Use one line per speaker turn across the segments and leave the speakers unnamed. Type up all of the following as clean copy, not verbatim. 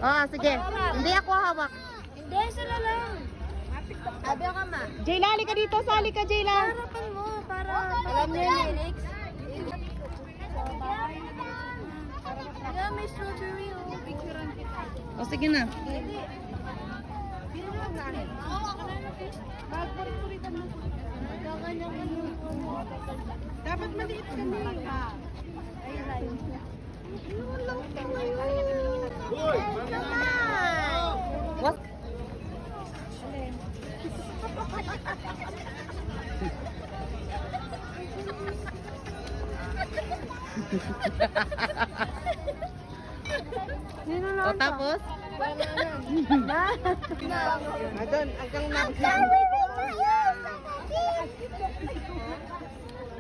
Oh, sige. Hindi ako hawak.
Hindi, sila lang. Sabi ka ma.
Jayla, halika dito. Sali ka, Jayla.
Harapan mo para alam niyo yun, Alex. Yeah, may strawberry. Picturean kita.
O, sige na.
Dapat maliit kami.
What? O, tapos?
Adon, hanggang na.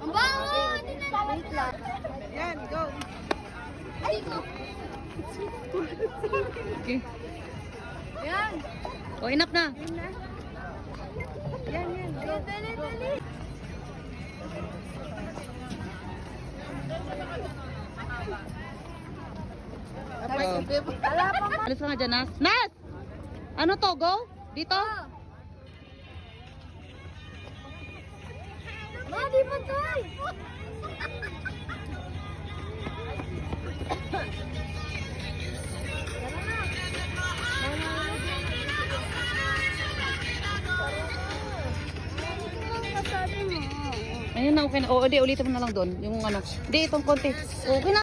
Ang bango! Wait lang.
Yan, go.
Ay, go.
Okay.
Yan.
O, enough na.
Yan, yan. Dali, dali.
Oh.
Wala pa ma.
Alis ka nga dyan, Nas. Nas! Ano to, go? Dito?
Ma, di pa tayo.
Ayun na, okay na. O, di, ulitin mo na lang doon. Yung ano. Di, itong konti. Okay na.